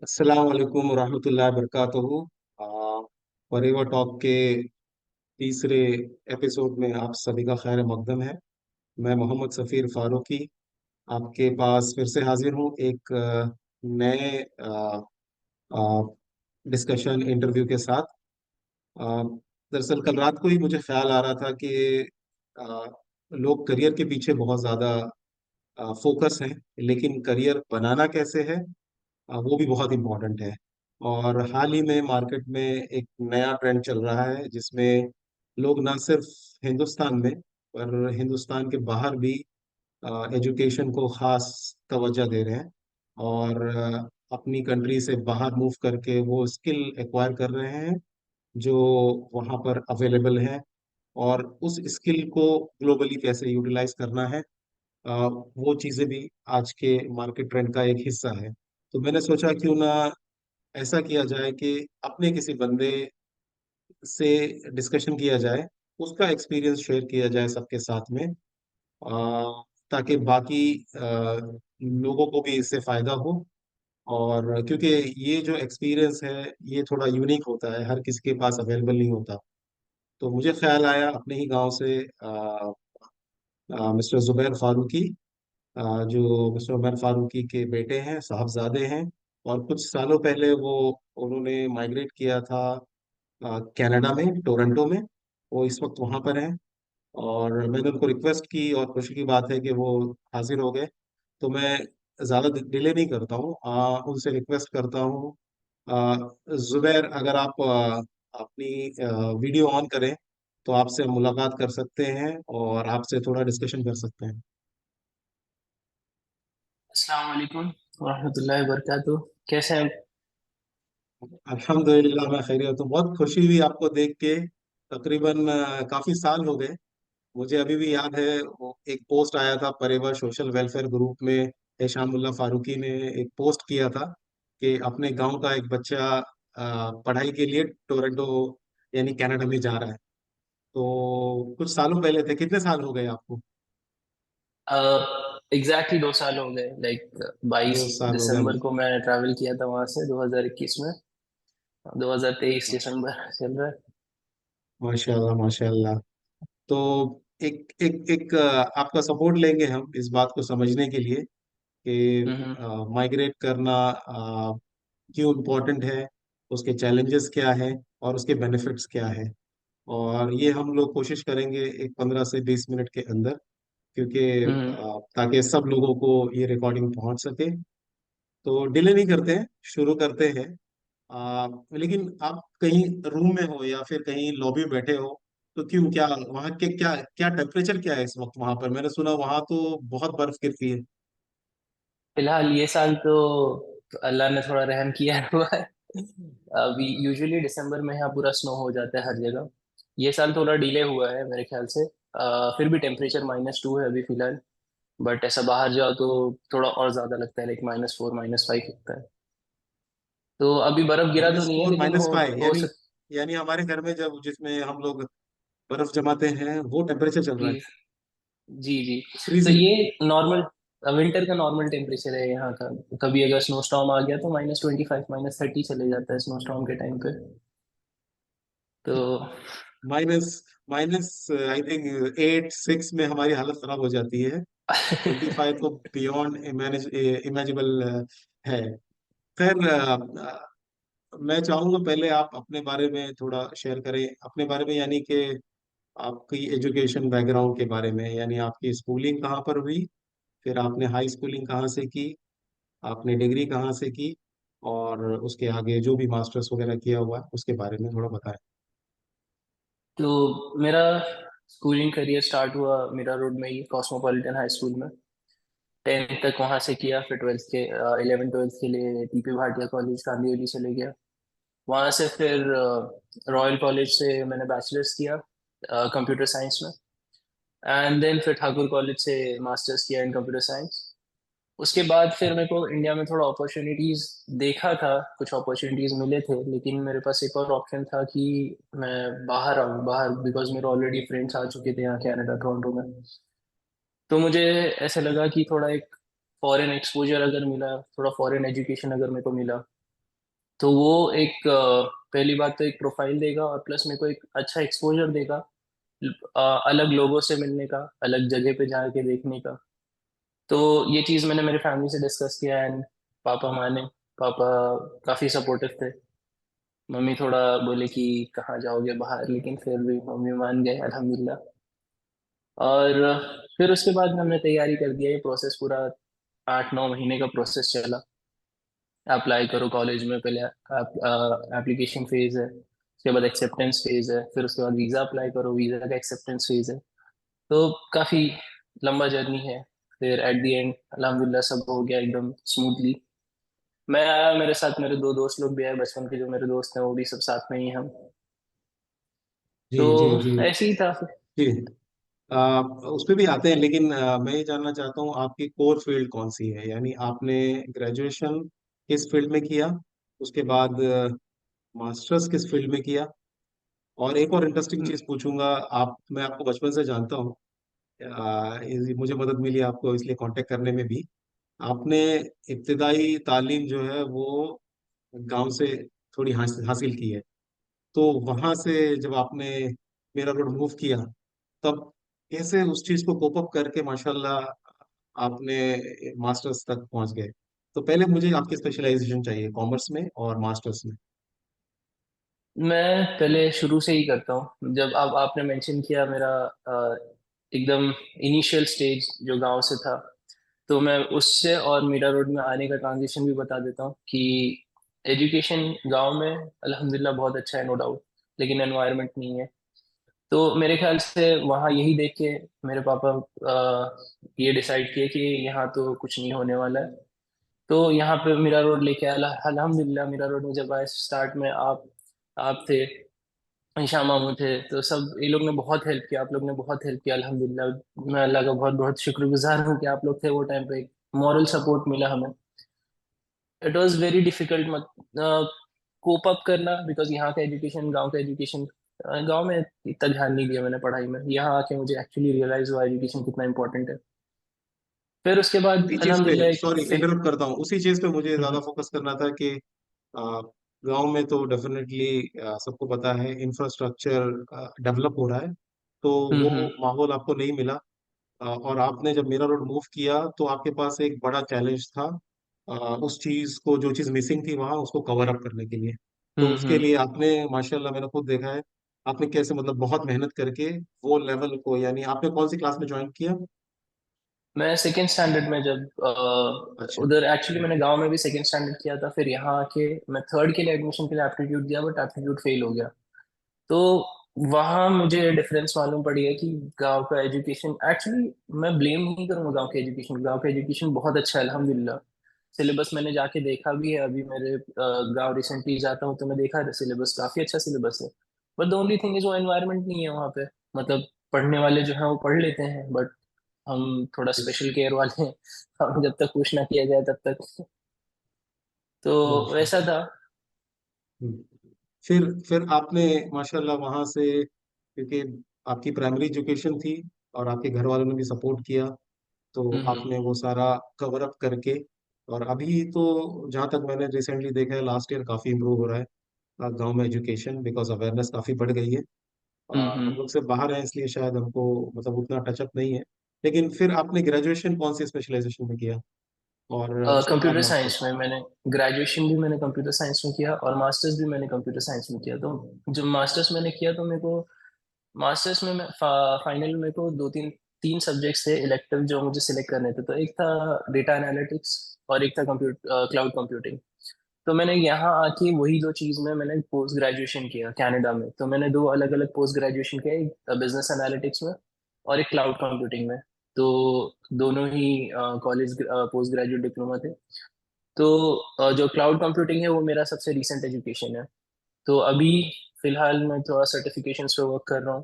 अस्सलाम वालेकुम रहमतुल्लाहि वबरकातुहू। फॉरएवर टॉक के तीसरे एपिसोड में आप सभी का खैर मकदम है। मैं मोहम्मद सफ़ीर फारूकी आपके पास फिर से हाजिर हूँ एक नए डिस्कशन इंटरव्यू के साथ। अ, दरअसल कल रात को ही मुझे ख्याल आ रहा था कि अ, लोग करियर के पीछे बहुत ज़्यादा फोकस है, लेकिन करियर बनाना कैसे है वो भी बहुत इम्पोर्टेंट है। और हाल ही में मार्केट में एक नया ट्रेंड चल रहा है जिसमें लोग ना सिर्फ हिंदुस्तान में पर हिंदुस्तान के बाहर भी एजुकेशन को खास तवज्जो दे रहे हैं और अपनी कंट्री से बाहर मूव करके वो स्किल एक्वायर कर रहे हैं जो वहाँ पर अवेलेबल है, और उस स्किल को ग्लोबली कैसे यूटिलाइज करना है वो चीज़ें भी आज के मार्केट ट्रेंड का एक हिस्सा है। तो मैंने सोचा क्यों ना ऐसा किया जाए कि अपने किसी बंदे से डिस्कशन किया जाए, उसका एक्सपीरियंस शेयर किया जाए सबके साथ में, ताकि बाकी लोगों को भी इससे फायदा हो। और क्योंकि ये जो एक्सपीरियंस है ये थोड़ा यूनिक होता है, हर किसी के पास अवेलेबल नहीं होता। तो मुझे ख्याल आया अपने ही गांव से मिस्टर जुबैर फारूकी, जो मिस्टर उमर फारूकी के बेटे हैं, साहबजादे हैं। और कुछ सालों पहले वो उन्होंने माइग्रेट किया था कनाडा में, टोरंटो में। वो इस वक्त वहाँ पर हैं और मैंने उनको रिक्वेस्ट की और खुशी की बात है कि वो हाजिर हो गए। तो मैं ज़्यादा डिले नहीं करता हूँ, उनसे रिक्वेस्ट करता हूँ। जुबैर, अगर आप अपनी वीडियो ऑन करें तो आपसे हम मुलाकात कर सकते हैं और आपसे थोड़ा डिस्कशन कर सकते हैं। अस्सलाम वालेकुम वरहमतुल्लाहि वबरकातुह। कैसे हैं? अल्हम्दुलिल्लाह, मैं खैरियत हूँ। बहुत खुशी हुई आपको देख के। तकरीबन काफी साल हो गए। मुझे अभी भी याद है वो एक पोस्ट आया था परेवा सोशल वेलफेयर ग्रुप में। हिशामुल्लाह फारूकी ने एक पोस्ट किया था कि अपने गांव का एक बच्चा पढ़ाई के लिए टोरंटो यानी कनाडा में जा रहा है। तो कुछ सालों पहले थे। कितने साल हो गए आपको? एग्जैक्टली 2 साल हो गए। लाइक दो 22 साल हो गए। दिसंबर को मैं ट्रैवल किया था वहां से 2021 में। 2023 दिसंबर चल रहा है। माशाल्लाह माशाल्लाह। तो एक एक एक आपका सपोर्ट लेंगे हम इस बात को समझने के लिए हम्म। कि माइग्रेट करना क्यों इम्पोर्टेंट है, उसके चैलेंजेस क्या है और उसके बेनिफिट्स क्या है। और ये हम लोग कोशिश करेंगे एक 15 से 20 मिनट के अंदर, क्योंकि हम्म। ताकि सब लोगों को ये रिकॉर्डिंग पहुंच सके। तो डिले नहीं करते हैं, शुरू करते हैं। लेकिन आप कहीं रूम में हो या फिर कहीं लॉबी में बैठे हो, तो क्यों, क्या वहाँ के क्या क्या टेम्परेचर क्या है इस वक्त वहां पर? मैंने सुना वहां तो बहुत बर्फ गिरती है। फिलहाल ये साल तो अल्लाह ने थोड़ा रहम किया हुआ है। अभी यूजुअली दिसंबर में यहाँ पूरा स्नो हो जाता है हर जगह। ये साल थोड़ा डिले हुआ है मेरे ख्याल से। फिर भी टेम्परेचर -2 है अभी फिलहाल। बट ऐसा बाहर जाओ तो थोड़ा और ज्यादा लगता है, लाइक -4 -5 लगता है। तो अभी बर्फ गिरा तो माइनस नहीं है फोर लेकिन माइनस हो फाइव हो यानी सक यानी हमारे घर में जब जिसमें हम लोग बर्फ जमाते हैं वो टेम्परेचर चल रहा है। जी जी जी। तो फ्रीजिंग। ये नॉर्मल विंटर का नॉर्मल टेम्परेचर है यहाँ का। कभी अगर स्नो स्टॉर्म आ गया तो -25 -30 चले जाता है स्नो स्टॉर्म के टाइम पे। तो माइनस माइनस आई थिंक 8 6 में हमारी हालत खराब हो जाती है। 25 तो बियॉन्ड इमेजिबल है। खैर, मैं चाहूंगा पहले आप अपने बारे में थोड़ा शेयर करें, अपने बारे में यानी कि आपकी एजुकेशन बैकग्राउंड के बारे में, यानी आपकी स्कूलिंग कहाँ पर हुई, फिर आपने हाई स्कूलिंग कहाँ से की, आपने डिग्री कहाँ से की, और उसके आगे जो भी मास्टर्स वगैरह किया हुआ है उसके बारे में थोड़ा बताएं। तो मेरा स्कूलिंग करियर स्टार्ट हुआ मेरा रोड में ही कॉस्मोपॉलिटन हाई स्कूल में। 10th तक वहाँ से किया, फिर 12th के 11 12th के लिए टीपी भाटिया कॉलेज कांदिवली चले गया। वहाँ से फिर रॉयल कॉलेज से मैंने बैचलर्स किया कंप्यूटर साइंस में। एंड देन फिर ठाकुर कॉलेज से मास्टर्स किया इन कंप्यूटर साइंस। उसके बाद फिर मेरे को इंडिया में थोड़ा अपॉर्चुनिटीज देखा था, कुछ अपॉर्चुनिटीज मिले थे, लेकिन मेरे पास एक और ऑप्शन था कि मैं बाहर आऊँ बाहर, बिकॉज मेरे ऑलरेडी फ्रेंड्स आ चुके थे यहाँ कनाडा टोरंटो में। तो मुझे ऐसे लगा कि थोड़ा एक फॉरेन एक्सपोजर अगर मिला, थोड़ा फॉरेन एजुकेशन अगर मेरे को मिला, तो वो एक पहली बात तो एक प्रोफाइल देगा, और प्लस मेरे को एक अच्छा एक्सपोजर देगा अलग लोगों से मिलने का, अलग जगह पे जाके देखने का। तो ये चीज़ मैंने मेरे फैमिली से डिस्कस किया, एंड पापा माने। पापा काफ़ी सपोर्टिव थे। मम्मी थोड़ा बोले कि कहाँ जाओगे बाहर, लेकिन फिर भी मम्मी मान गए अल्हम्दुलिल्लाह। और फिर उसके बाद हमने तैयारी कर दिया। ये प्रोसेस पूरा 8-9 महीने का प्रोसेस चला। अप्लाई करो कॉलेज में, पहले एप्लीकेशन फेज है, उसके बाद एक्सेप्टेंस फेज है, फिर उसके बाद वीज़ा अप्लाई करो, वीज़ा का एक्सेप्टेंस फेज है। तो काफ़ी लंबा जर्नी है। फिर एट द एंड अल्हम्दुलिल्लाह सब हो गया एकदम स्मूथली। मैं आया, मेरे साथ मेरे दो दोस्त लोग भी आए बचपन के, जो मेरे दोस्त हैं वो भी सब साथ में ही हैं हम। जी तो जी जी ऐसे ही था। जी। उस पे भी आते हैं, लेकिन मैं ये जानना चाहता हूँ आपकी कोर फील्ड कौन सी है, यानी आपने ग्रेजुएशन किस फील्ड में किया, उसके बाद मास्टर्स किस फील्ड में किया। और एक और इंटरेस्टिंग चीज पूछूंगा, आप मैं आपको बचपन से जानता हूँ, मुझे मदद मिली आपको इसलिए कांटेक्ट करने में भी। आपने इब्तिदाई तालीम जो है वो गांव से थोड़ी हासिल की है, तो वहां से जब आपने मेरा रोड मूव किया, तब कैसे उस चीज को कोप अप करके माशाल्लाह आपने मास्टर्स तक पहुंच गए। तो पहले मुझे आपकी स्पेशलाइजेशन चाहिए कॉमर्स में और मास्टर्स में। मैं पहले शुरू से ही करता हूँ। जब अब आपने मेंशन किया मेरा एकदम इनिशियल स्टेज जो गांव से था, तो मैं उससे और मीरा रोड में आने का ट्रांजिशन भी बता देता हूँ कि एजुकेशन गांव में अल्हम्दुलिल्लाह बहुत अच्छा है, नो डाउट, लेकिन एनवायरनमेंट नहीं है। तो मेरे ख्याल से वहाँ यही देख के मेरे पापा ये डिसाइड किए कि यहाँ तो कुछ नहीं होने वाला है। तो यहाँ पे मीरा रोड लेके आया। अल्हम्दुलिल्लाह मीरा रोड में जब आए स्टार्ट में, आप थे, ईशा मामू थे, तो सब ये लोग ने बहुत हेल्प किया, आप लोग ने बहुत हेल्प किया अल्हम्दुलिल्लाह। मैं अल्लाह का बहुत बहुत शुक्रगुजार हूँ कि आप लोग थे वो टाइम पे। मॉरल सपोर्ट मिला हमें। इट वाज वेरी डिफिकल्ट मत कोप अप करना, बिकॉज यहाँ का एजुकेशन, गांव का एजुकेशन, गांव में इतना ध्यान नहीं दिया मैंने पढ़ाई में। यहाँ आके मुझे एक्चुअली रियलाइज हुआ एजुकेशन कितना इंपॉर्टेंट है। फिर उसके बाद उसी चीज पे, अल्हम्दुलिल्लाह सॉरी एक इंटरप्ट करता हूँ, उसी चीज पे मुझे ज्यादा हम्म फोकस करना था कि गांव में तो डेफिनेटली सबको पता है इंफ्रास्ट्रक्चर डेवलप हो रहा है, तो हम्म वो हम्म माहौल आपको नहीं मिला। और आपने जब मेरा रोड मूव किया तो आपके पास एक बड़ा चैलेंज था, उस चीज को, जो चीज मिसिंग थी वहां, उसको कवर अप करने के लिए। तो उसके हम्म। लिए आपने माशाल्लाह, मैंने खुद देखा है, आपने कैसे मतलब बहुत मेहनत करके वो लेवल को, यानी आपने कौन सी क्लास में ज्वाइन किया। मैं सेकेंड स्टैंडर्ड में जब अच्छा। उधर एक्चुअली मैंने गांव में भी सेकेंड स्टैंडर्ड किया था, फिर यहाँ आके मैं थर्ड के लिए एडमिशन के लिए एप्टीट्यूड दिया, बट एप्टीट्यूड फेल हो गया। तो वहाँ मुझे डिफरेंस मालूम पड़ी है कि गांव का एजुकेशन एक्चुअली, मैं ब्लेम नहीं करूँगा गांव के एजुकेशन, गांव का एजुकेशन बहुत अच्छा है अल्हम्दुलिल्लाह। सिलेबस मैंने जाके देखा भी है, अभी मेरे गांव रिसेंटली जाता हूँ तो मैं देखा सिलेबस काफी अच्छा सिलेबस है। But the only thing is वो एनवायरनमेंट नहीं है वहाँ पे। मतलब पढ़ने वाले जो है वो पढ़ लेते हैं, बट हम थोड़ा स्पेशल केयर वाले हैं। हम जब तक पुश ना किया जाए तब तक। तो माशा वैसा था। हम्म। फिर आपने माशाल्लाह वहां से, क्योंकि आपकी प्राइमरी एजुकेशन थी और आपके घर वालों ने भी सपोर्ट किया, तो हम्म आपने वो सारा कवर अप करके, और अभी तो जहाँ तक मैंने रिसेंटली देखा है, लास्ट ईयर काफी इम्प्रूव हो रहा है गांव में एजुकेशन, बिकॉज अवेयरनेस काफी बढ़ गई है। हम हम्म। लोग से बाहर हैं इसलिए शायद हमको मतलब उतना टचअप नहीं है। लेकिन फिर आपने ग्रेजुएशन कौन सी स्पेशलाइजेशन में किया, और उसके बाद कंप्यूटर साइंस मास्टर्स। में मैंने ग्रेजुएशन भी मैंने कंप्यूटर साइंस में किया, और मास्टर्स भी मैंने कंप्यूटर साइंस में किया। तो जब मास्टर्स मैंने किया तो मेरे को मास्टर्स में फाइनल मेरे को दो तीन तीन सब्जेक्ट्स थे इलेक्टिव जो मुझे सिलेक्ट करने थे। तो एक था डेटा एनालिटिक्स, और एक था क्लाउड कंप्यूटिंग। तो मैंने यहाँ आके वही दो चीज में मैंने पोस्ट ग्रेजुएशन किया कनाडा में। तो मैंने दो अलग अलग पोस्ट ग्रेजुएशन किया, एक बिजनेस एनालिटिक्स में और एक क्लाउड कंप्यूटिंग में। तो दोनों ही कॉलेज पोस्ट ग्रेजुएट डिप्लोमा थे। तो जो क्लाउड कंप्यूटिंग है वो मेरा सबसे रीसेंट एजुकेशन है। तो अभी फिलहाल मैं थोड़ा सर्टिफिकेशंस पे वर्क कर रहा हूँ।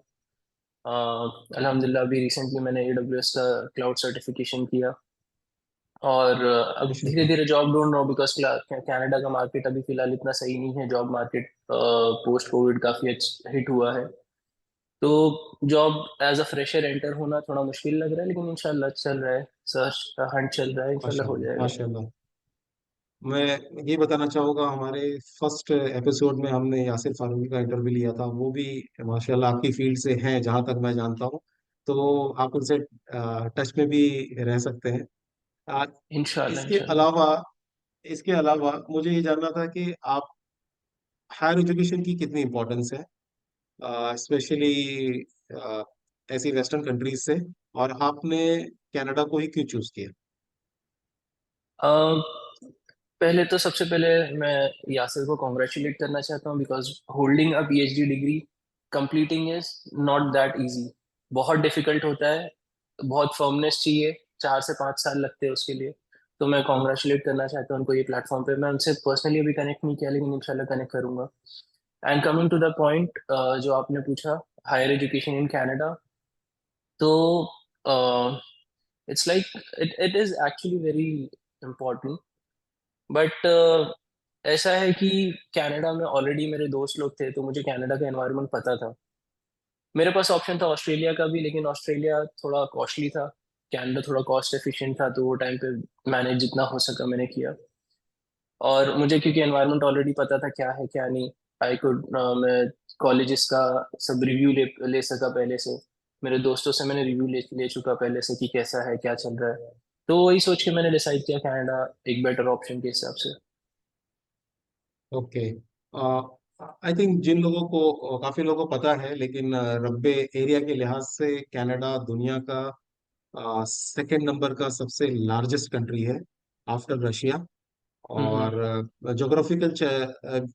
अल्हम्दुलिल्लाह अभी रिसेंटली मैंने AWS का क्लाउड सर्टिफिकेशन किया। और अब धीरे माशाल्लाह। धीरे जॉब ढूंढ रहा हूँ, बिकॉज कनाडा का मार्केट अभी फिलहाल इतना सही नहीं है। जॉब मार्केट पोस्ट कोविड काफी हिट हुआ है। तो job as a fresher enter होना थोड़ा मुश्किल लग रहा है, लेकिन इंशाल्लाह चल रहा है, सर्च हंट चल रहा है, इंशाल्लाह हो माशाल्लाह जाएगा। माशाल्लाह। मैं ये बताना चाहूँगा, हमारे फर्स्ट एपिसोड में हमने यासिर फारूकी का इंटरव्यू लिया था, वो भी माशाल्लाह आपकी फील्ड से हैं जहाँ तक मैं जानता हूँ। तो आप उनसे टच में भी रह सकते हैं। आ, इंशाल्लाह इसके इंशाल्लाह। अलावा इसके अलावा मुझे ये जानना था कि आप हायर एजुकेशन की कितनी इम्पोर्टेंस है, स्पेशली ऐसी वेस्टर्न कंट्रीज से, और आपने कनाडा को ही क्यों चूज किया? पहले तो सबसे पहले मैं यासिर को कॉन्ग्रेचुलेट करना चाहता हूँ because holding a PhD degree completing is not that easy. बहुत डिफिकल्ट होता है, बहुत फर्मनेस चाहिए, 4 से 5 साल लगते हैं उसके लिए। तो मैं कॉन्ग्रेचुलेट करना चाहता हूँ उनको ये प्लेटफॉर्म पे। मैं उनसे पर्सनली अभी कनेक्ट नहीं किया लेकिन इंशाल्लाह कनेक्ट करूंगा। And coming to the point जो आपने पूछा, हायर एजुकेशन इन कनाडा, तो it's like it it is actually very important. But ऐसा है कि कनाडा में ऑलरेडी मेरे दोस्त लोग थे तो मुझे कनाडा का एनवायरनमेंट पता था। मेरे पास ऑप्शन था ऑस्ट्रेलिया का भी लेकिन ऑस्ट्रेलिया थोड़ा कॉस्टली था। कनाडा थोड़ा कॉस्ट एफिशिएंट था तो वो टाइम पे मैंने जितना हो सका मैंने किया। और मुझे क्योंकि एनवायरनमेंट ऑलरेडी पता था क्या है क्या नहीं, आई कुड मैं कॉलेजेस का सब रिव्यू ले सका पहले से। मेरे दोस्तों से मैंने रिव्यू ले चुका पहले से कि कैसा है क्या चल रहा है। तो वही सोच के मैंने डिसाइड किया कनाडा एक बेटर ऑप्शन के हिसाब से। ओके। आई थिंक जिन लोगों को काफी लोगों को पता है, लेकिन रब्बे एरिया के लिहाज से कनाडा दुनिया का सेकंड नंबर का सबसे लार्जेस्ट कंट्री है आफ्टर रशिया। हम्म। और जोग्राफिकल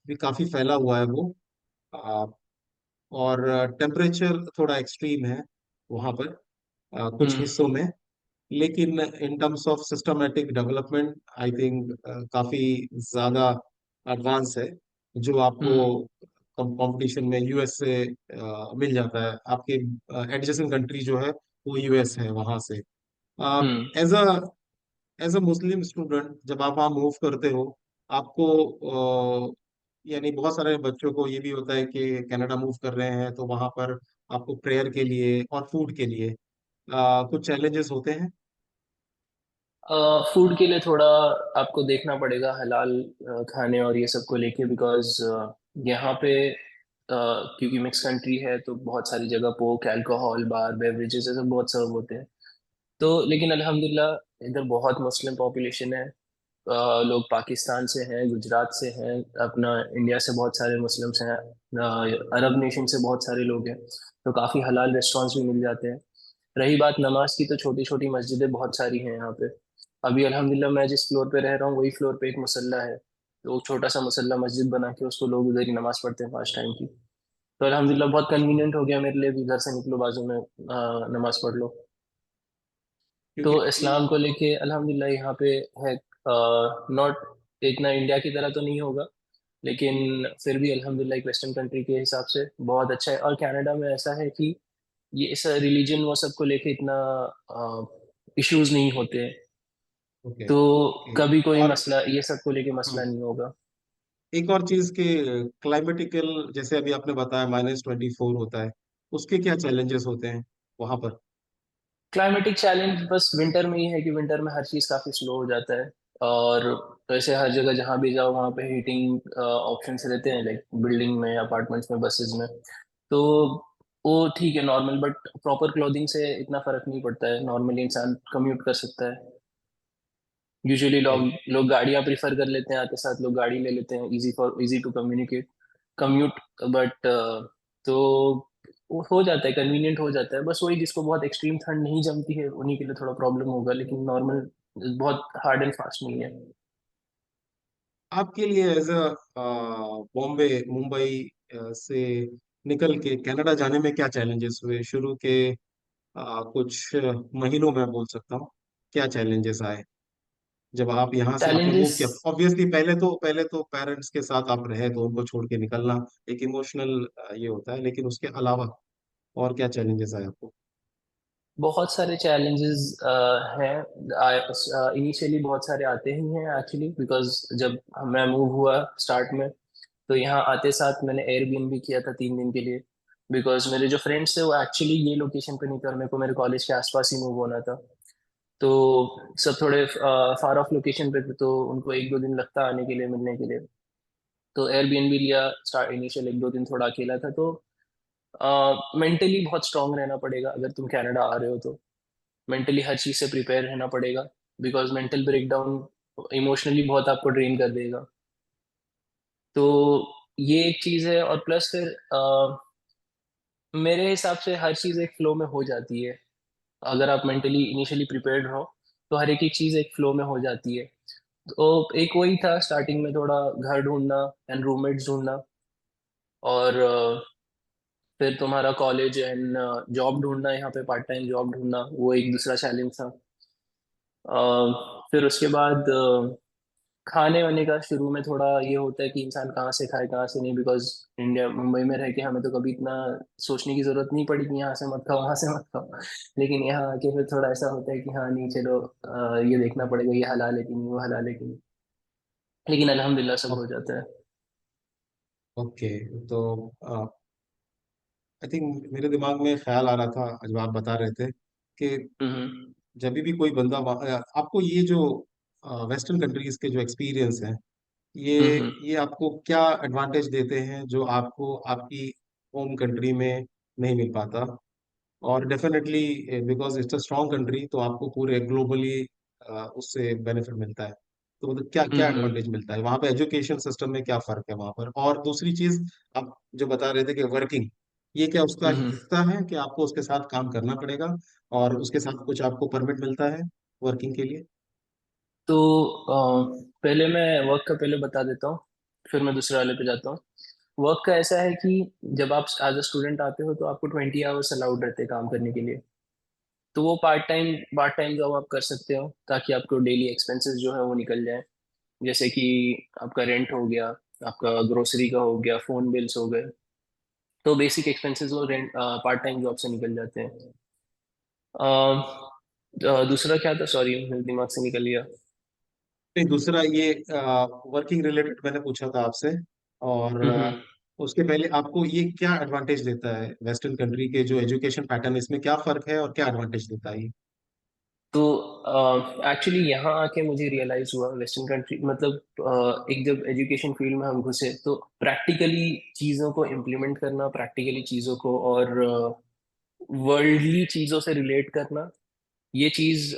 भी काफी फैला हुआ है वो। अ, और टेम्परेचर थोड़ा एक्सट्रीम है वहाँ पर कुछ हम्म। हिस्सों में। लेकिन in terms of systematic development I think काफी ज्यादा एडवांस है, जो आपको हम्म। कंपटीशन में यूएस से मिल जाता है। आपके एडजेसेंट कंट्री जो है वो यूएस है वहां से। हम्म। एज अ मुस्लिम स्टूडेंट जब आप वहाँ मूव करते हो, आपको यानी बहुत सारे बच्चों को ये भी होता है कि कनाडा मूव कर रहे हैं तो वहां पर आपको प्रेयर के लिए और फूड के लिए कुछ चैलेंजेस होते हैं। फूड के लिए थोड़ा आपको देखना पड़ेगा हलाल खाने और ये सब को लेके बिकॉज यहाँ पे क्योंकि मिक्स कंट्री है तो बहुत सारी जगह पोक अल्कोहल बार बेवरेजेस ये सब बहुत सर्व होते हैं। तो लेकिन अल्हम्दुलिल्लाह इधर बहुत मुस्लिम पॉपुलेशन है। लोग पाकिस्तान से हैं, गुजरात से हैं, अपना इंडिया से बहुत सारे मुस्लिम्स हैं, अरब नेशन से बहुत सारे लोग हैं। तो काफ़ी हलाल रेस्टोरेंट्स भी मिल जाते हैं। रही बात नमाज की तो छोटी छोटी मस्जिदें बहुत सारी हैं यहाँ पे। अभी अल्हम्दुलिल्लाह मैं जिस फ्लोर पे रह रहा हूँ वही फ्लोर पे एक मुसल्ला है। तो एक छोटा सा मुसल्ला मस्जिद बना के उसको लोग उधर ही नमाज पढ़ते हैं 5 टाइम की। तो अल्हम्दुलिल्लाह बहुत कन्वीनियंट हो गया मेरे लिए भी, घर से निकलो बाजू में नमाज पढ़ लो। तो क्योंकि इस्लाम को लेके अल्हम्दुलिल्लाह यहाँ पे है। नॉट इतना इंडिया की तरह तो नहीं होगा लेकिन फिर भी अल्हम्दुलिल्लाह एक वेस्टर्न कंट्री के हिसाब से बहुत अच्छा है। और कनाडा में ऐसा है कि ये इस रिलीजन वो सब को लेके इतना इश्यूज नहीं होते हैं। ओके। तो ओके। कभी कोई और मसला ये सब को लेके मसला हाँ, नहीं होगा। एक और चीज के क्लाइमेटिकल, जैसे अभी आपने बताया -24 होता है, उसके क्या चैलेंजेस होते हैं वहां पर? क्लाइमेटिक चैलेंज बस विंटर में ही है कि विंटर में हर चीज़ काफ़ी स्लो हो जाता है। और वैसे हर जगह जहाँ भी जाओ वहाँ पे हीटिंग ऑप्शंस रहते हैं लाइक बिल्डिंग में अपार्टमेंट्स में बसेस में। तो वो ठीक है नॉर्मल, बट प्रॉपर क्लोथिंग से इतना फर्क नहीं पड़ता है, नॉर्मली इंसान कम्यूट कर सकता है। यूजुअली लोग लोग गाड़ियां प्रीफर कर लेते हैं, आते साथ लोग गाड़ी ले लेते हैं, easy to communicate commute. But तो वो हो जाता है, कन्वीनियंट हो जाता है। बस वही जिसको बहुत एक्सट्रीम ठंड नहीं जमती है उन्हीं के लिए थोड़ा प्रॉब्लम होगा लेकिन नॉर्मल बहुत हार्ड एंड फास्ट नहीं है। आपके लिए एज अ बॉम्बे मुंबई से निकल के कनाडा जाने में क्या चैलेंजेस हुए शुरू के कुछ महीनों में बोल सकता हूँ? क्या चैलेंजेस आए जब आप यहाँ से आपने मूव चैलेंजेस किया? ऑब्वियसली पहले तो पेरेंट्स के साथ आप रहे तो उनको छोड़ के निकलना एक इमोशनल ये होता है, लेकिन उसके अलावा और क्या चैलेंजेस आए आपको? बहुत सारे चैलेंजेस हैं। इनिशियली बहुत सारे आते ही हैं एक्चुअली बिकॉज जब मैं मूव हुआ स्टार्ट में तो यहाँ आते साथ मैंने एयरबीएनबी किया था 3 दिन के लिए। बिकॉज मेरे जो फ्रेंड्स थे वो एक्चुअली ये लोकेशन पे नहीं थे और मेरे को मेरे कॉलेज के आसपास ही मूव होना था। तो सब थोड़े फार ऑफ लोकेशन पे थे, तो उनको एक दो दिन लगता आने के लिए, मिलने के लिए। तो एयरबीएनबी लिया, स्टार्ट इनिशियल एक दो दिन थोड़ा अकेला था। तो मेंटली बहुत स्ट्रांग रहना पड़ेगा अगर तुम कनाडा आ रहे हो तो। मेंटली हर चीज़ से प्रिपेयर रहना पड़ेगा, बिकॉज मेंटल ब्रेकडाउन इमोशनली बहुत आपको ड्रेन कर देगा। तो ये एक चीज़ है। और प्लस फिर मेरे हिसाब से हर चीज़ एक फ्लो में हो जाती है। अगर आप मेंटली इनिशियली प्रिपेयर्ड हो तो हर एक चीज़ एक फ्लो में हो जाती है। तो एक वही था स्टार्टिंग में, थोड़ा घर ढूंढना एंड रूममेट्स ढूंढना, और फिर तुम्हारा कॉलेज एंड जॉब ढूंढना, यहाँ पे पार्ट टाइम जॉब ढूंढना, वो एक दूसरा चैलेंज था। फिर उसके बाद खाने वाने का शुरू में थोड़ा ये होता है कि इंसान कहाँ से खाए कहाँ से नहीं, बिकॉज इंडिया मुंबई में रह के हमें तो कभी इतना सोचने की जरूरत नहीं पड़ी कि यहाँ से मत खाओ वहाँ से मत खाओ। लेकिन यहाँ आके फिर थोड़ा ऐसा होता है कि हाँ नहीं चलो, ये देखना पड़ेगा ये हलाल है कि नहीं, वो हलाल है कि नहीं। लेकिन अल्हम्दुलिल्लाह सब हो जाता है। ओके। तो आई थिंक मेरे दिमाग में ख्याल आ रहा था जब आप बता रहे थे कि हम्म। जब भी कोई बंदा आपको ये जो वेस्टर्न कंट्रीज के जो एक्सपीरियंस है, ये हम्म। ये आपको क्या एडवांटेज देते हैं जो आपको आपकी होम कंट्री में नहीं मिल पाता? और definitely because it's a strong country, तो आपको पूरे ग्लोबली उससे बेनिफिट मिलता है। तो मतलब क्या क्या हम्म। एडवांटेज मिलता है वहाँ पे? एजुकेशन सिस्टम में क्या फर्क है वहाँ पर? और दूसरी चीज, आप जो बता रहे थे कि वर्किंग, ये क्या उसका हम्म। हिस्सा है कि आपको उसके साथ काम करना पड़ेगा और उसके साथ कुछ आपको परमिट मिलता है वर्किंग के लिए? तो पहले मैं वर्क का पहले बता देता हूँ, फिर मैं दूसरे वाले पे जाता हूँ। वर्क का ऐसा है कि जब आप एज अ स्टूडेंट आते हो तो आपको 20 आवर्स अलाउड रहते हैं काम करने के लिए। तो वो पार्ट टाइम जॉब आप कर सकते हो, ताकि आपको डेली एक्सपेंसेस जो है वो निकल जाए। जैसे कि आपका रेंट हो गया, आपका ग्रोसरी का हो गया, फोन बिल्स हो गए। तो बेसिक एक्सपेंसेस वो रेंट पार्ट टाइम जॉब से निकल जाते हैं। दूसरा क्या था, सॉरी मेरे दिमाग से निकल गया। नहीं, दूसरा ये वर्किंग रिलेटेड मैंने पूछा था आपसे। और हम्म। उसके पहले आपको ये क्या एडवांटेज देता है वेस्टर्न कंट्री के जो एजुकेशन पैटर्न, इसमें क्या फर्क है और क्या एडवांटेज देता है ये? तो एक्चुअली यहाँ आके मुझे रियलाइज हुआ वेस्टर्न कंट्री मतलब, एक जब एजुकेशन फील्ड में हम घुसे तो प्रैक्टिकली चीज़ों को इम्प्लीमेंट करना, प्रैक्टिकली चीज़ों को और वर्ल्डली चीज़ों से रिलेट करना, ये चीज़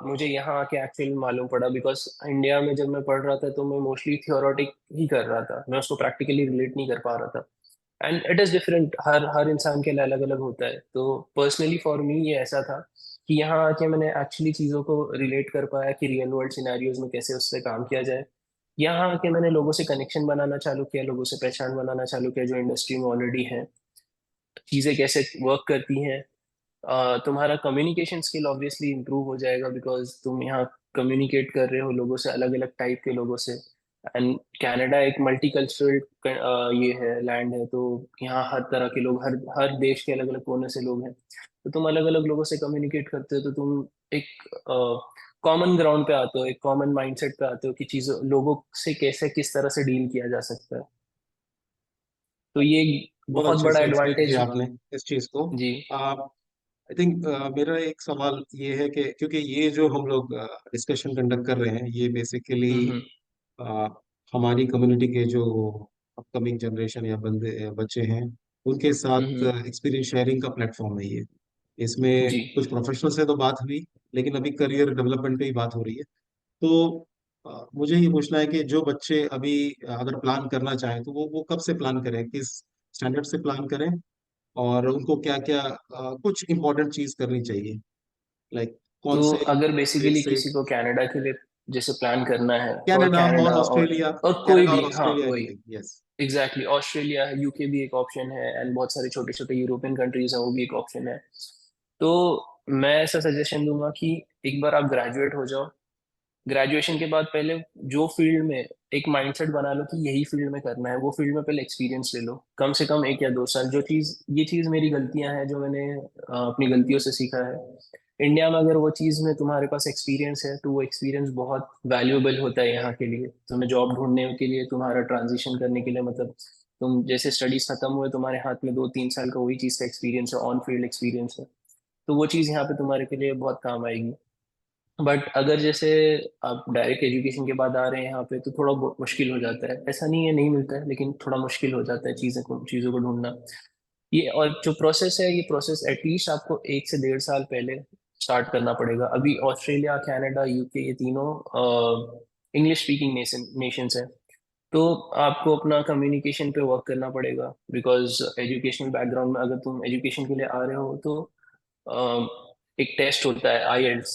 मुझे यहाँ आके एक्चुअली मालूम पड़ा। बिकॉज इंडिया में जब मैं पढ़ रहा था तो मैं मोस्टली थियोरेटिक ही कर रहा था, मैं उसको प्रैक्टिकली रिलेट नहीं कर पा रहा था। एंड इट इज़ डिफरेंट, हर हर इंसान के लिए अलग अलग होता है। तो पर्सनली फॉर मी ये ऐसा था कि यहाँ आके मैंने एक्चुअली चीज़ों को रिलेट कर पाया कि रियल वर्ल्ड सिनेरियोज में कैसे उससे काम किया जाए। यहाँ आके मैंने लोगों से कनेक्शन बनाना चालू किया, लोगों से पहचान बनाना चालू किया जो इंडस्ट्री में ऑलरेडी है, चीज़ें कैसे वर्क करती हैं। तुम्हारा कम्युनिकेशन स्किल ऑब्वियसली इंप्रूव हो जाएगा, बिकॉज तुम यहाँ कम्युनिकेट कर रहे हो लोगों से, अलग अलग टाइप के लोगों से। एंड कनाडा एक मल्टीकल्चरल ये है, लैंड है। तो यहाँ हर तरह के लोग, हर हर देश के अलग अलग कोने से लोग हैं। तो तुम अलग अलग लोगों से कम्युनिकेट करते हो, तो तुम एक कॉमन ग्राउंड पे आते हो, एक कॉमन माइंडसेट पे आते हो कि चीज़ों लोगों से कैसे किस तरह से डील किया जा सकता है। तो ये एक बहुत बहुत अच्छे बड़ा से एक्सप्लेन एडवांटेज किया हुआ। आपने इस चीज को। जी। आई थिंक मेरा एक सवाल ये है कि क्योंकि ये जो हम लोग डिस्कशन कंडक्ट कर रहे हैं, ये बेसिकली हम्म। हमारी कम्युनिटी के जो अपकमिंग जनरेशन या बच्चे हैं, उनके साथ हम्म। एक्सपीरियंस शेयरिंग का प्लेटफॉर्म है ये। इसमें जी। कुछ प्रोफेशनल से तो बात हुई, लेकिन अभी करियर डेवलपमेंट पे ही बात हो रही है। तो मुझे ये पूछना है कि जो बच्चे अभी अगर प्लान करना चाहें तो वो कब से प्लान करें, किस स्टैंडर्ड से प्लान करें, और उनको क्या क्या कुछ इंपॉर्टेंट चीज करनी चाहिए, लाइक कौन तो से अगर देश बेसिकली से? किसी को कनाडा के लिए जैसे प्लान करना है, और कनाडा और कनाडा ऑस्ट्रेलिया, और कोई कनाडा भी, और हाँ ऑस्ट्रेलिया वही, के लिए, यस। एग्जैक्टली ऑस्ट्रेलिया है, यूके भी एक ऑप्शन है, एंड बहुत सारे छोटे छोटे यूरोपियन कंट्रीज हैं वो भी एक ऑप्शन है। तो मैं ऐसा सजेशन दूंगा कि एक बार आप ग्रेजुएट हो जाओ। ग्रेजुएशन के बाद पहले जो फील्ड में, एक माइंडसेट बना लो कि यही फील्ड में करना है, वो फील्ड में पहले एक्सपीरियंस ले लो, कम से कम 1 या 2 साल। जो चीज़, ये चीज़ मेरी गलतियां हैं जो मैंने अपनी गलतियों से सीखा है। इंडिया में अगर वो चीज़ में तुम्हारे पास एक्सपीरियंस है तो वो एक्सपीरियंस बहुत वैल्यूएबल होता है यहाँ के लिए, तुम्हें जॉब ढूंढने के लिए, तुम्हारा ट्रांजिशन करने के लिए। मतलब तुम जैसे स्टडीज खत्म हुए, तुम्हारे हाथ में 2-3 साल का वही चीज़ का एक्सपीरियंस है, ऑन फील्ड एक्सपीरियंस है। तो वो चीज़ यहाँ पे तुम्हारे के लिए बहुत काम आएगी। बट अगर जैसे आप डायरेक्ट एजुकेशन के बाद आ रहे हैं यहाँ पे तो थोड़ा बहुत मुश्किल हो जाता है। ऐसा नहीं है नहीं मिलता है, लेकिन थोड़ा मुश्किल हो जाता है चीज़ों को ढूंढना। ये और जो प्रोसेस है, ये प्रोसेस एटलीस्ट आपको 1 से 1.5 साल पहले स्टार्ट करना पड़ेगा। अभी ऑस्ट्रेलिया, कनाडा, यूके, ये तीनों इंग्लिश स्पीकिंग नेशंस हैं। तो आपको अपना कम्युनिकेशन पे वर्क करना पड़ेगा, बिकॉज एजुकेशनल बैकग्राउंड में अगर तुम एजुकेशन के लिए आ रहे हो तो एक टेस्ट होता है, आईएल्स,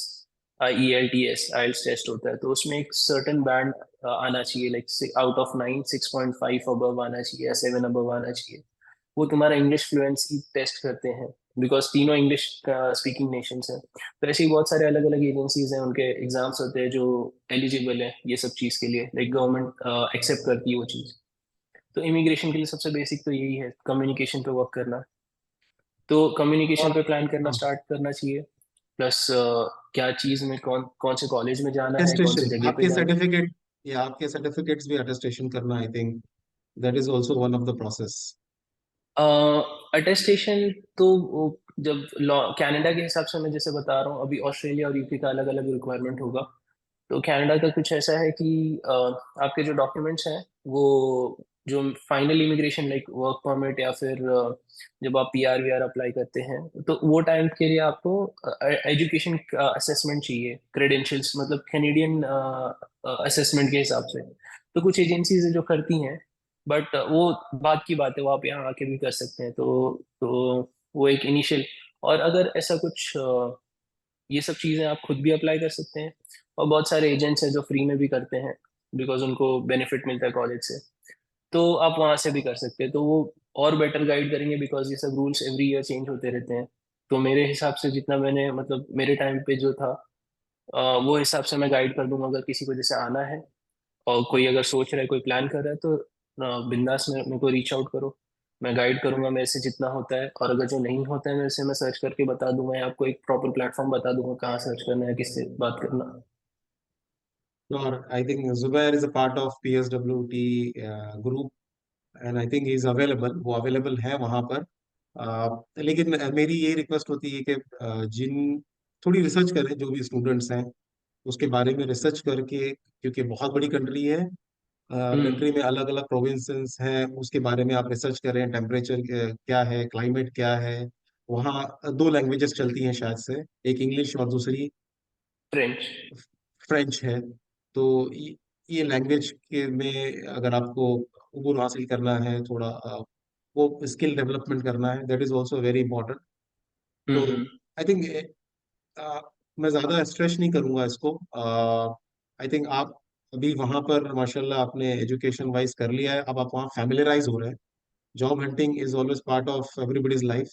IELTS, आईएल्स टेस्ट होता है। तो उसमें एक सर्टन बैंड आना चाहिए, लाइक आउट ऑफ 9 6.5 अबव आना चाहिए या 7 अबव आना चाहिए। वो तुम्हारा इंग्लिश फ्लुएंसी टेस्ट करते हैं, बिकॉज तीनों इंग्लिश का स्पीकिंग नेशंस हैं। तो ऐसे ही बहुत सारे अलग अलग एजेंसीज हैं, उनके एग्जाम्स होते हैं जो एलिजिबल है ये सब चीज़ के लिए, लाइक गवर्नमेंट एक्सेप्ट करती है वो चीज़। तो इमिग्रेशन के लिए सबसे बेसिक तो यही है, कम्युनिकेशन पे वर्क करना। तो कम्युनिकेशन और पे प्लान करना स्टार्ट करना चाहिए। प्लस क्या चीज़ में कौन कौन से कॉलेज में जाना है, कौन सी अटेस्टेशन, जगह पे आपके जाना है। सर्टिफिकेट या आपके सर्टिफिकेट्स भी अटेस्टेशन करना, I think that is also one of the process. Attestation तो जब लॉ कनाडा के हिसाब से मैं जैसे बता रहा हूँ, अभी ऑस्ट्रेलिया और यूके का अलग अलग रिक्वायरमेंट होगा। तो कनाडा का कुछ ऐसा है कि आपके जो डॉक्यूमेंट्स हैं वो, जो final immigration like work permit या फिर जब आप पीआर वीआर अप्लाई करते हैं, तो वो टाइम के लिए आपको एजुकेशन असेसमेंट चाहिए, क्रेडेंशियल्स मतलब कैनेडियन असेसमेंट के हिसाब से। तो कुछ एजेंसीज जो करती हैं, बट वो बात की बात है, वो आप यहाँ आके भी कर सकते हैं। तो वो एक इनिशियल, और अगर ऐसा कुछ ये सब चीज़ें आप खुद भी अप्लाई कर सकते हैं। और बहुत सारे एजेंट्स हैं जो फ्री में भी करते हैं, बिकॉज उनको बेनिफिट मिलता है कॉलेज से। तो आप वहाँ से भी कर सकते हैं, तो वो और बेटर गाइड करेंगे, बिकॉज ये सब रूल्स एवरी ईयर चेंज होते रहते हैं। तो मेरे हिसाब से जितना मैंने मतलब मेरे टाइम पे जो था, वो हिसाब से मैं गाइड कर दूंगा। अगर किसी को जैसे आना है और कोई अगर सोच रहा है, कोई प्लान कर रहा है, तो बिंदास में मेरे को रीच आउट करो। मैं गाइड करूंगा मेरे से जितना होता है, और अगर जो नहीं होता है मेरे से, मैं सर्च करके बता दूंगा, या आपको एक प्रॉपर प्लेटफॉर्म बता दूंगा कहाँ सर्च करना है, किससे बात करना। और I think Zubair is a part of PSWT group, and I think he is available, वो अवेलेबल है वहाँ पर। लेकिन मेरी ये रिक्वेस्ट होती है कि जिन थोड़ी रिसर्च करें, जो भी स्टूडेंट्स हैं उसके बारे में रिसर्च करके, क्योंकि बहुत बड़ी कंट्री है, हम्म। कंट्री में अलग अलग प्रोविंसेस हैं, उसके बारे में आप रिसर्च करें, टेम्परेचर क्या है, क्लाइमेट क्या है। वहाँ दो लैंग्वेजेस चलती हैं शायद से, एक इंग्लिश और दूसरी फ्रेंच। फ्रेंच है। तो ये लैंग्वेज के में अगर आपको उबूर हासिल करना है, थोड़ा वो स्किल डेवलपमेंट करना है, that is also very important. तो हम्म। आई थिंक मैं ज़्यादा स्ट्रेस नहीं करूंगा इसको। आई थिंक आप अभी वहाँ पर माशाल्लाह आपने एजुकेशन वाइज कर लिया है, अब आप वहाँ फैमिलियराइज हो रहे हैं। Job hunting is always part of everybody's life,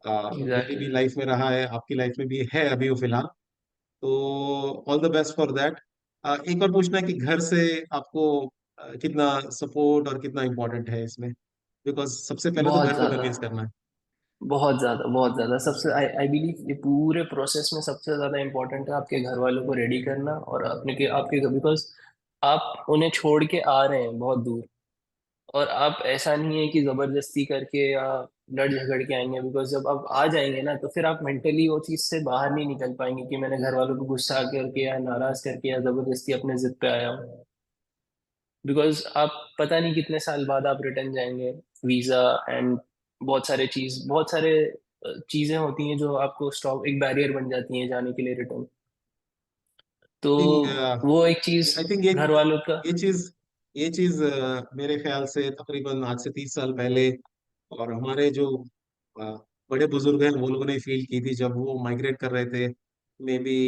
मेरी एग्जैक्टली। भी लाइफ में रहा है, आपकी लाइफ में भी है अभी वो फिलहाल। तो all the best for that. एक और पूछना है कि घर से आपको कितना सपोर्ट और कितना इम्पोर्टेंट है इसमें, बिकॉज सबसे पहले तो बहुत घर को ज्यादा, कन्विंस करना है। बहुत ज्यादा, बहुत ज्यादा। सबसे आई आई बिलीव ये पूरे प्रोसेस में सबसे ज्यादा इंपॉर्टेंट है आपके घर वालों को रेडी करना, और अपने के आपके, बिकॉज आप उन्हें छोड़ के आ रहे हैं बहुत दूर। और आप ऐसा नहीं है कि जबरदस्ती करके या लड़ झगड़ के आएंगे, बिकॉज जब आप आ जाएंगे ना, तो फिर आप मेंटली वो चीज से बाहर नहीं निकल पाएंगे कि मैंने घर वालों को गुस्सा करके या नाराज करके या जबरदस्ती अपने जिद पे आया हूँ। बिकॉज आप पता नहीं कितने साल बाद आप रिटर्न जाएंगे, वीजा एंड बहुत सारे चीजें होती हैं जो आपको स्टॉप, एक बैरियर बन जाती हैं जाने के लिए रिटर्न। तो वो एक चीज आई थिंक घर वालों का। ये चीज ये चीज मेरे ख्याल से तकरीबन आज से 30 साल पहले, और हमारे जो अ, बड़े बुजुर्ग हैं वो लोगों ने फील की थी जब वो माइग्रेट कर रहे थे, मे बी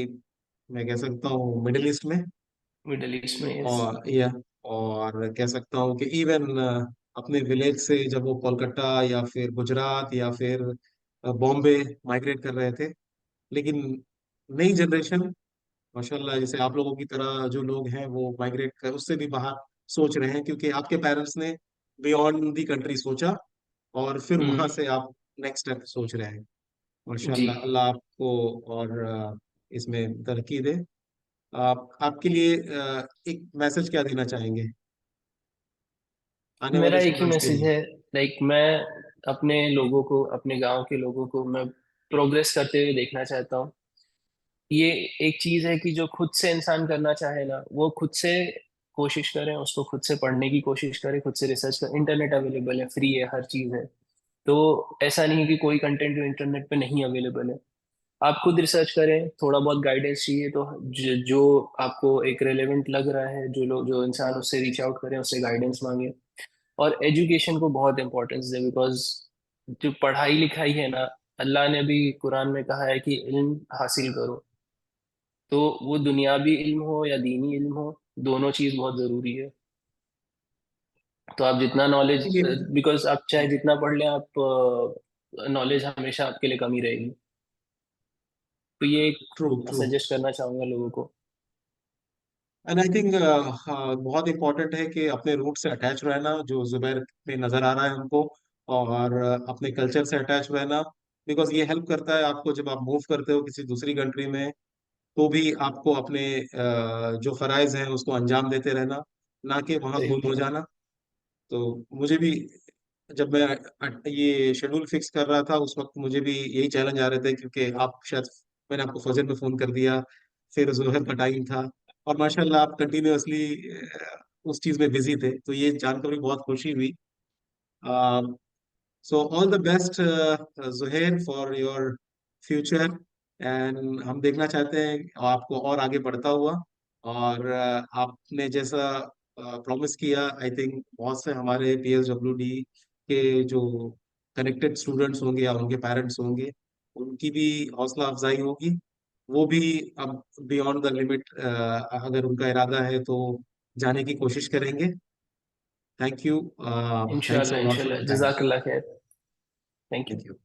मैं कह सकता हूँ मिडिल ईस्ट में। मिडल ईस्ट में, यस। और या और कह सकता हूँ कि इवन अपने विलेज से जब वो कोलकाता या फिर गुजरात या फिर बॉम्बे माइग्रेट कर रहे थे। लेकिन नई जनरेशन माशाल्लाह, जैसे आप लोगों की तरह जो लोग हैं वो माइग्रेट कर उससे भी बाहर सोच रहे हैं, क्योंकि आपके पेरेंट्स ने बियॉन्ड दी कंट्री सोचा, और फिर वहां हम्म। से आप नेक्स्ट स्टेप सोच रहे हैं। जी। माशाल्लाह, अल्लाह आपको और इसमें तरक्की दे। आप आपके लिए एक मैसेज क्या देना चाहेंगे आने मेरा वाले एक ही स्टूडेंट्स के मैसेज लिए? है, लाइक मैं अपने लोगों को, अपने गांव के लोगों को मैं प्रोग्रेस करते हुए देखना चाहता हूँ। ये एक चीज है कि जो खुद से इंसान करना चाहे ना, वो खुद से कोशिश करें, उसको खुद से पढ़ने की कोशिश करें, खुद से रिसर्च करें। इंटरनेट अवेलेबल है, फ्री है, हर चीज है। तो ऐसा नहीं है कि कोई कंटेंट जो इंटरनेट पे नहीं अवेलेबल है। आप खुद रिसर्च करें, थोड़ा बहुत गाइडेंस चाहिए तो जो आपको एक रेलेवेंट लग रहा है, जो इंसान, उससे रीच आउट करें, उससे गाइडेंस मांगे। और एजुकेशन को बहुत इंपॉर्टेंस दे, बिकॉज जो पढ़ाई लिखाई है ना, अल्लाह ने भी कुरान में कहा है कि इल्म हासिल करो। तो वो दुनियावी इल्म हो या दीनी इल्म हो, दोनों चीज बहुत जरूरी है। तो आप जितना नॉलेज, बिकॉज आप चाहे जितना पढ़ लें, आप नॉलेज हमेशा आपके लिए कमी रहेगी। तो ये ट्रू ट्रू। सजेस्ट करना चाहूंगा लोगों को। एंड आई थिंक बहुत इंपॉर्टेंट है कि अपने रूट से अटैच रहना, जो जुबैर में नजर आ रहा है हमको, और अपने कल्चर से अटैच रहना। बिकॉज ये हेल्प करता है आपको जब आप मूव करते हो किसी दूसरी कंट्री में, तो भी आपको अपने जो फराइज हैं उसको अंजाम देते रहना, ना कि वहाँ सही गुम हो बात। जाना। तो मुझे भी, जब मैं ये शेड्यूल फिक्स कर रहा था उस वक्त मुझे भी यही चैलेंज आ रहे थे, क्योंकि आप शायद, मैंने आपको फजर में फोन कर दिया, फिर जोहर का टाइम था, और माशाल्लाह आप कंटिन्यूअसली उस चीज में बिजी थे, तो ये जानकर भी बहुत खुशी हुई। So all the best Zuhair for your future. And हम देखना चाहते हैं आपको और आगे बढ़ता हुआ, और आपने जैसा प्रॉमिस किया, आई थिंक बहुत से हमारे PSWD के जो कनेक्टेड स्टूडेंट्स होंगे या उनके पेरेंट्स होंगे, उनकी भी हौसला अफजाई होगी। वो भी अब बियॉन्ड द लिमिट, अगर उनका इरादा है तो जाने की कोशिश करेंगे। Thank you. थैंक्स अ इंशाल्लाह, लॉट फॉर इंशाल्लाह, योर टाइम। जजाकल्ला खैर। Thank you. Thank you.